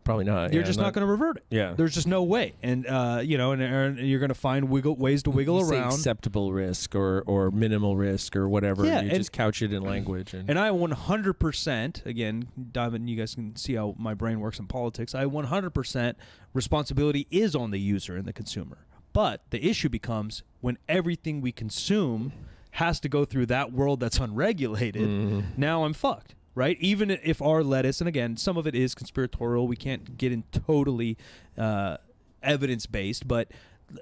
Probably not. You're just not going to revert it. Yeah. There's just no way. And, and you're going to find ways to wiggle around. Acceptable risk or minimal risk or whatever. Yeah, and you just couch it in language. And I 100%, again, diving, you guys can see how my brain works in politics. I 100% responsibility is on the user and the consumer. But the issue becomes when everything we consume has to go through that world that's unregulated, now I'm fucked. Right? Even if our lettuce, and again, some of it is conspiratorial, we can't get in totally evidence-based, but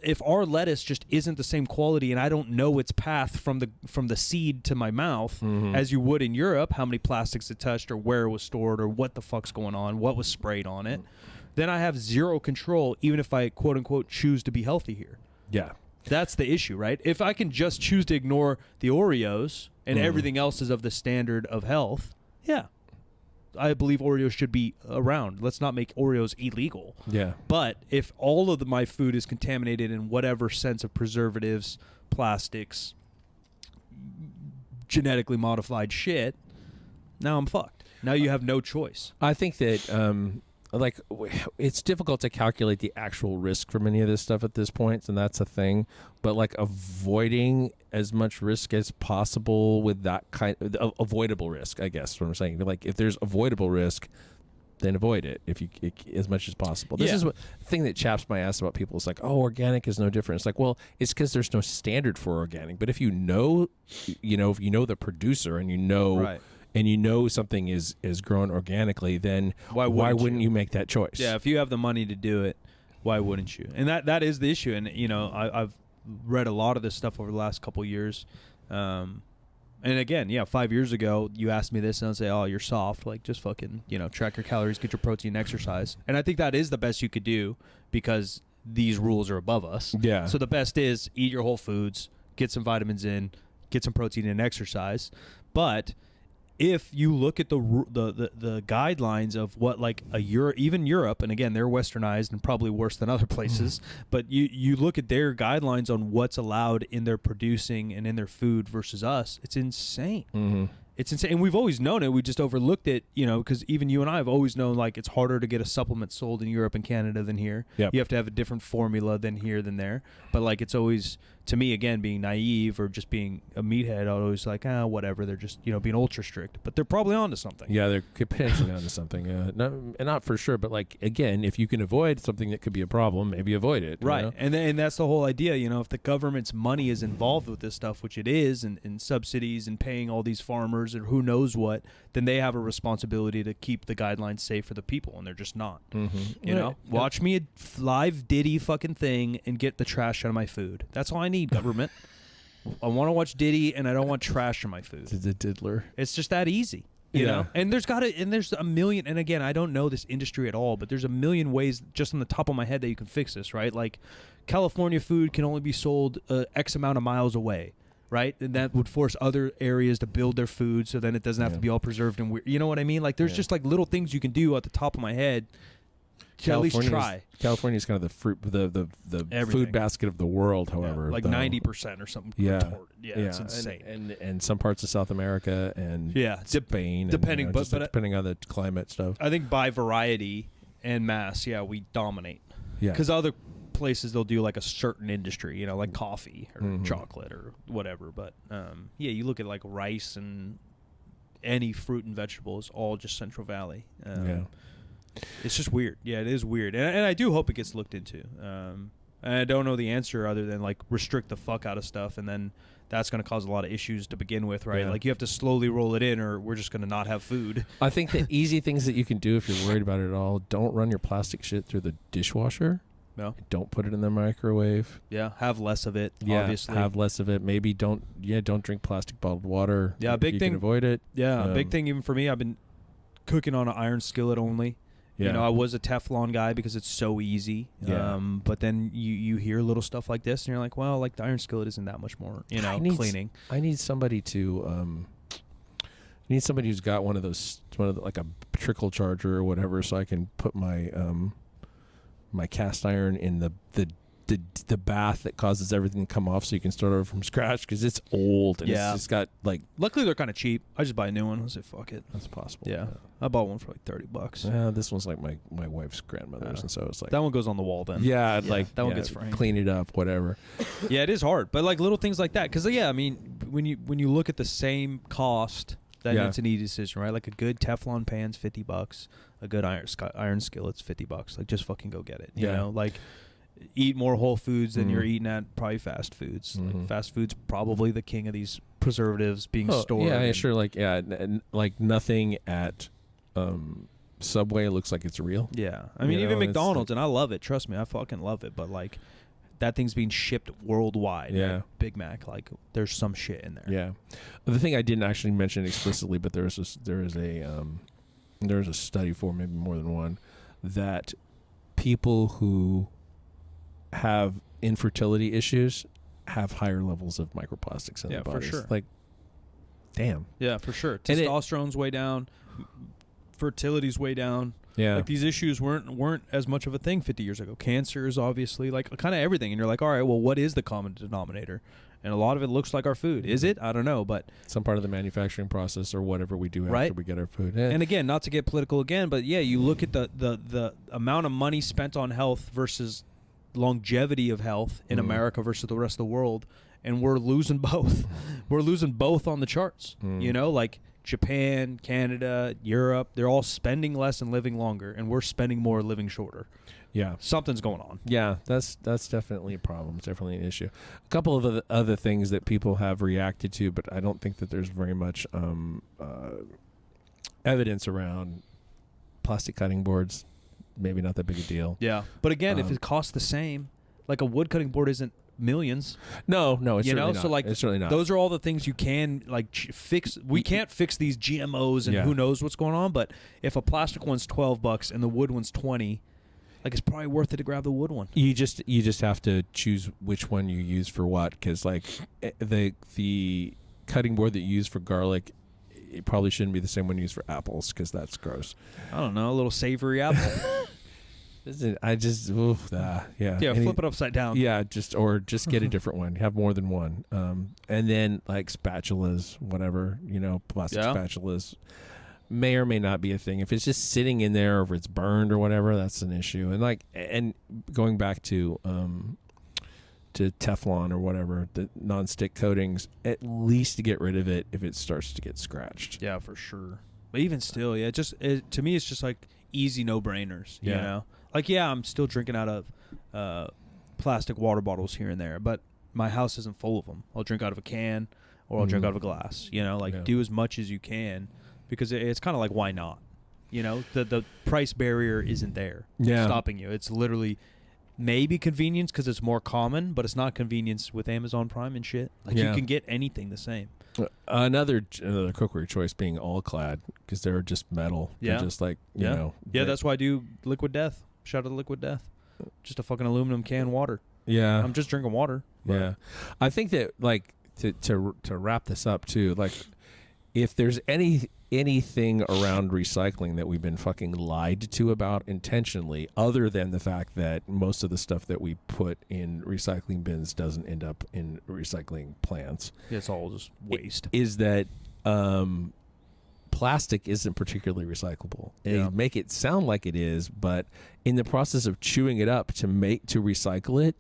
if our lettuce just isn't the same quality and I don't know its path from the seed to my mouth as you would in Europe, how many plastics it touched or where it was stored or what the fuck's going on, what was sprayed on it, then I have zero control even if I, quote-unquote, choose to be healthy here. Yeah. That's the issue, right? If I can just choose to ignore the Oreos and everything else is of the standard of health, yeah, I believe Oreos should be around. Let's not make Oreos illegal. Yeah. But if all of my food is contaminated in whatever sense of preservatives, plastics, genetically modified shit, now I'm fucked. Now you have no choice. I think that like it's difficult to calculate the actual risk from any of this stuff at this point, and that's a thing. But like avoiding as much risk as possible with that kind of avoidable risk, I guess what I'm saying. Like if there's avoidable risk, then avoid it as much as possible. This is what the thing that chaps my ass about people is like, oh, organic is no different. It's like, well, it's because there's no standard for organic. But if you know the producer and you know. Right. And you know something is grown organically, then why wouldn't you make that choice? Yeah, if you have the money to do it, why wouldn't you? And that is the issue. And I've read a lot of this stuff over the last couple of years. And again, 5 years ago, you asked me this, and I'd say, "Oh, you're soft. Like, just fucking, track your calories, get your protein, exercise." And I think that is the best you could do because these rules are above us. Yeah. So the best is eat your whole foods, get some vitamins in, get some protein and exercise, but if you look at the guidelines of what like even Europe, and again they're westernized and probably worse than other places, but you look at their guidelines on what's allowed in their producing and in their food versus us, it's insane. Mm-hmm. It's insane, and we've always known it. We just overlooked it, because even you and I have always known like it's harder to get a supplement sold in Europe and Canada than here. Yep. You have to have a different formula than here than there. But like it's always, to me, again, being naive or just being a meathead, I always like, whatever. They're just being ultra strict, but they're probably onto something. Yeah, they're potentially onto something. Not for sure, but like again, if you can avoid something that could be a problem, maybe avoid it. Right, and that's the whole idea. If the government's money is involved with this stuff, which it is, and subsidies and paying all these farmers or who knows what, then they have a responsibility to keep the guidelines safe for the people, and they're just not. Mm-hmm. Watch me a live Diddy fucking thing and get the trash out of my food. That's all I need, government. I want to watch Diddy, and I don't want trash in my food. It's a diddler. It's just that easy. You know, and there's a million, and again, I don't know this industry at all, but there's a million ways just on the top of my head that you can fix this, right? Like California food can only be sold X amount of miles away, right? And that would force other areas to build their food so then it doesn't have to be all preserved and weird. You know what I mean? Like there's just like little things you can do at the top of my head to at least try. California's kind of the fruit, the food basket of the world. However, like 90% or something. Retarded. Yeah, it's insane. And some parts of South America and Spain, depending, but depending on the climate stuff. I think by variety and mass, we dominate. Yeah, because other places they'll do like a certain industry, like coffee or chocolate or whatever. But you look at like rice and any fruit and vegetables, all just Central Valley. It's just weird. Yeah, it is weird. And I do hope it gets looked into. And I don't know the answer other than like restrict the fuck out of stuff, and then that's going to cause a lot of issues to begin with, right? Yeah. Like you have to slowly roll it in or we're just going to not have food. I think the easy things that you can do if you're worried about it at all, don't run your plastic shit through the dishwasher. No. Don't put it in the microwave. Yeah, have less of it, obviously. Have less of it. Maybe don't drink plastic bottled water. Yeah, big thing. You can avoid it. Yeah, a big thing even for me, I've been cooking on an iron skillet only. Yeah. I was a Teflon guy because it's so easy. Yeah. But then you hear little stuff like this and you're like, well, like the iron skillet isn't that much more, cleaning. I need somebody to who's got one of like a trickle charger or whatever, so I can put my my cast iron in the bath that causes everything to come off, so you can start over from scratch because it's old and it's got like. Luckily, they're kind of cheap. I just buy a new one. I say fuck it. That's possible. Yeah, I bought one for like $30. Yeah, this one's like my wife's grandmother's, and so it's like that one goes on the wall then. Yeah, like that one gets framed. Clean it up, whatever. Yeah, it is hard, but like little things like that, because I mean, when you look at the same cost. Then it's an easy decision, right? Like a good Teflon pan's $50, a good iron skillet's $50. Like just fucking go get it. You know, like eat more whole foods than you're eating at probably fast foods. Like fast food's probably the king of these preservatives being stored. Yeah, sure. Like like nothing at Subway looks like it's real. Yeah, I mean even McDonald's, and I love it. Trust me, I fucking love it. But like. That thing's being shipped worldwide. Yeah, right? Big Mac. Like, there's some shit in there. Yeah, the thing I didn't actually mention explicitly, but there is a study for maybe more than one that people who have infertility issues have higher levels of microplastics in their bodies. For sure. Like, damn. Yeah, for sure. Testosterone's way down. Fertility's way down. Yeah. Like these issues weren't as much of a thing 50 years ago. Cancer is obviously like kind of everything. And you're like, all right, well, what is the common denominator? And a lot of it looks like our food. Is it? I don't know. But some part of the manufacturing process or whatever we do after we get our food. And again, not to get political again, but yeah, you look at the amount of money spent on health versus longevity of health in America versus the rest of the world. And we're losing both. We're losing both on the charts. You know, like Japan, Canada, Europe, they're all spending less and living longer, and we're spending more living shorter. Yeah. Something's going on. Yeah, that's definitely a problem. It's definitely an issue. A couple of other things that people have reacted to, but I don't think that there's very much evidence around plastic cutting boards. Maybe not that big a deal. Yeah. But again, if it costs the same, like a wood cutting board isn't millions. No, it's certainly not. So like it's certainly not. Those are all the things you can like fix. We can't fix these GMOs and who knows what's going on, but if a plastic one's $12 and the wood one's $20, like it's probably worth it to grab the wood one. You just have to choose which one you use for what, because like the cutting board that you use for garlic, it probably shouldn't be the same one used for apples, because that's gross. I don't know, a little savory apple. I just flip it upside down. Yeah, just get a different one. Have more than one. And then like spatulas, whatever, plastic spatulas may or may not be a thing. If it's just sitting in there or if it's burned or whatever, that's an issue. And going back to Teflon or whatever, the non-stick coatings, at least to get rid of it if it starts to get scratched. Yeah, for sure. But even still, to me, it's just like easy no-brainers, you know? Like, yeah, I'm still drinking out of plastic water bottles here and there, but my house isn't full of them. I'll drink out of a can or I'll drink out of a glass, do as much as you can, because it's kind of like, why not? The price barrier isn't there stopping you. It's literally maybe convenience because it's more common, but it's not convenience with Amazon Prime and shit. Like, you can get anything the same. Another cookware choice being all clad, because they're just metal. Yeah. They're just like, that's why I do Liquid Death. Shout out to Liquid Death. Just a fucking aluminum can water. Yeah. I'm just drinking water. Yeah. I think that, like, to wrap this up, too, like, if there's anything around recycling that we've been fucking lied to about intentionally, other than the fact that most of the stuff that we put in recycling bins doesn't end up in recycling plants. It's all just waste. Is that plastic isn't particularly recyclable. They make it sound like it is, but in the process of chewing it up to recycle it,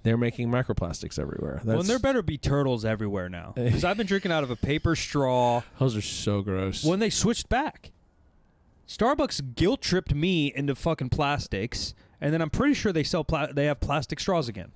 they're making microplastics everywhere. And there better be turtles everywhere now, because I've been drinking out of a paper straw. Those are so gross. When they switched back, Starbucks guilt tripped me into fucking plastics, and then I'm pretty sure they have plastic straws again.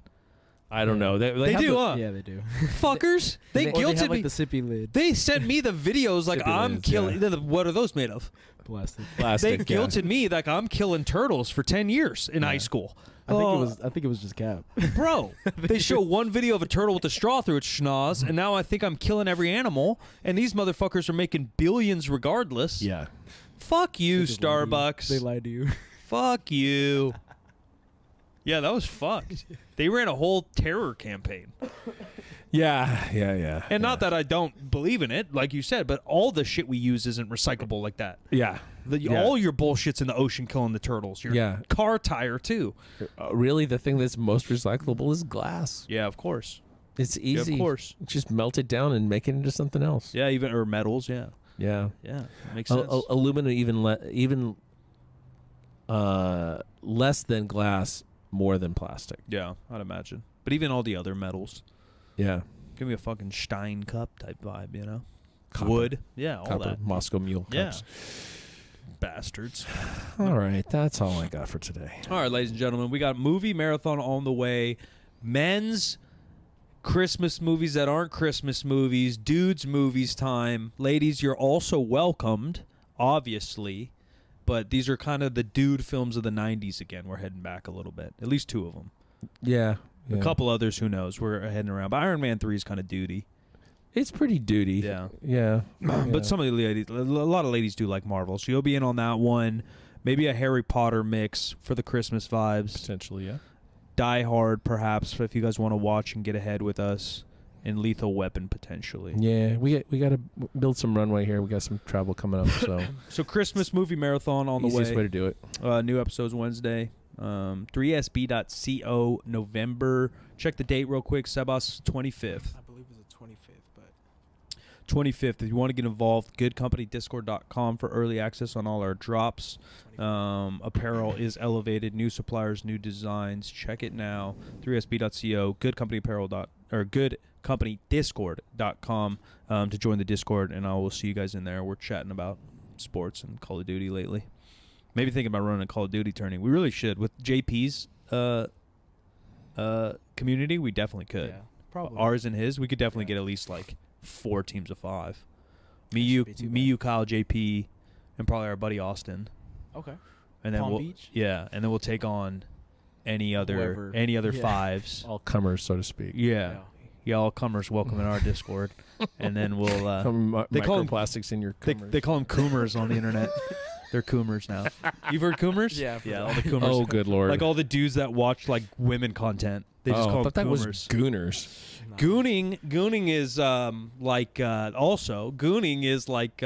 I don't know. They do, huh? Yeah, they do. Fuckers. They guilted they have, me. Like, the sippy lid. They sent me the videos like I'm killing. Yeah. What are those made of? Plastic. They guilted me like I'm killing turtles for 10 years in high school. I think it was just Cap. Bro, they show one video of a turtle with a straw through its schnoz, and now I think I'm killing every animal, and these motherfuckers are making billions regardless. Yeah. Fuck you, Starbucks. They lied to you. Fuck you. Yeah, that was fucked. They ran a whole terror campaign. Yeah. And not that I don't believe in it, like you said, but all the shit we use isn't recyclable like that. Yeah. All your bullshit's in the ocean killing the turtles. Your car tire, too. Really, the thing that's most recyclable is glass. Yeah, of course. It's easy. Yeah, of course. Just melt it down and make it into something else. Yeah, or metals, yeah. Yeah. Makes sense. Aluminum even less than glass, more than plastic. Yeah, I'd imagine. But even all the other metals. Yeah. Give me a fucking Stein cup type vibe, Copper. Wood. Yeah, all Copper, that. Moscow Mule cups. Bastards. All right, that's all I got for today. All right, ladies and gentlemen, we got movie marathon on the way. Men's Christmas movies that aren't Christmas movies. Dudes movies time. Ladies, you're also welcomed, obviously. But these are kind of the dude films of the 90s again. We're heading back a little bit. At least two of them. Yeah. A couple others, who knows? We're heading around. But Iron Man 3 is kind of duty. It's pretty duty. Yeah. But some of the ladies, a lot of ladies do like Marvel. So you'll be in on that one. Maybe a Harry Potter mix for the Christmas vibes. Potentially, yeah. Die Hard, perhaps, if you guys want to watch and get ahead with us. and Lethal Weapon potentially. Yeah, we got to build some runway here. We got some travel coming up. So Christmas movie marathon on the way. Easiest way to do it. New episodes Wednesday. 3sb.co November. Check the date real quick. Sebas 25th. I believe it's the 25th, but 25th. If you want to get involved, goodcompany.discord.com for early access on all our drops. Apparel is elevated. New suppliers, new designs. Check it now. 3sb.co. goodcompanyapparel.com to join the Discord, and I will see you guys in there. We're chatting about sports and Call of Duty lately. Maybe thinking about running a Call of Duty tourney. We really should. With JP's community, we definitely could. Yeah, probably. Ours and his, we could definitely get at least like 4 teams of 5. Me, you, Kyle, JP, and probably our buddy Austin. Okay. And then Palm Beach? Yeah, and then we'll take on any other fives. All comers, so to speak. Yeah, all comers welcome in our Discord, and then we'll. They call them Microplastics in your. They call them Coomers on the internet. They're Coomers now. You've heard Coomers? Yeah. All the Coomers. Oh, good Lord. Like all the dudes that watch like women content. They just call them that Coomers. Was Gooners. No. Gooning is also gooning is like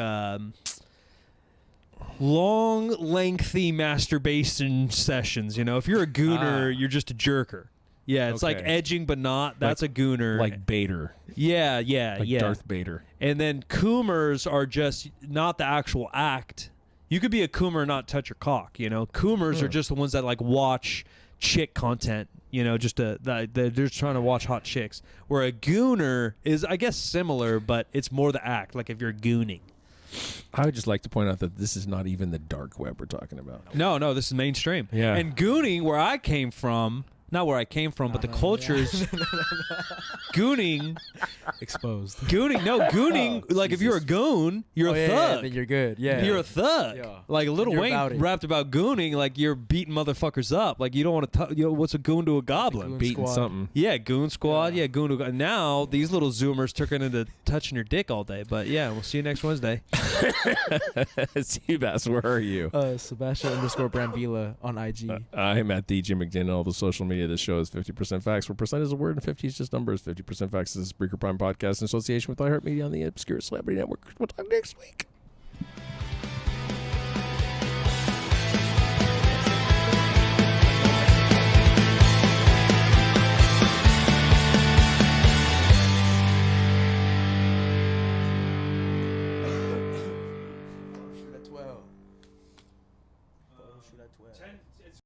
long, lengthy masturbation sessions. You know, if you're a gooner, you're just a jerker. Yeah, it's like edging, but not. That's like, a gooner. Like Bader. Yeah. Like Darth Bader. And then coomers are just not the actual act. You could be a coomer and not touch your cock, you know. Coomers are just the ones that like watch chick content, you know, they're just trying to watch hot chicks. Where a gooner is, I guess, similar, but it's more the act, like if you're gooning. I would just like to point out that this is not even the dark web we're talking about. No, this is mainstream. Yeah. And gooning, where I came from, not where I came from, but the cultures. Gooning. Exposed. Gooning, like if you're a goon, you're a thug. Yeah, then you're good. Yeah. You're a thug. Yeah. Like a Lil Wayne rapped about gooning, like you're beating motherfuckers up. Like you don't want to, what's a goon to a goblin? Beating something. Yeah, goon squad. Yeah, goon to now these little Zoomers took it into touching your dick all day. But yeah, we'll see you next Wednesday. Seabass, where are you? Sebastian_Brambila on IG. I'm at the Jim McDaniel. All the social media. This show is 50% facts, where percent is a word and 50 is just numbers. 50% facts is a Spreaker Prime podcast in association with iHeartMedia on the Obscure Celebrity Network. We'll talk next week.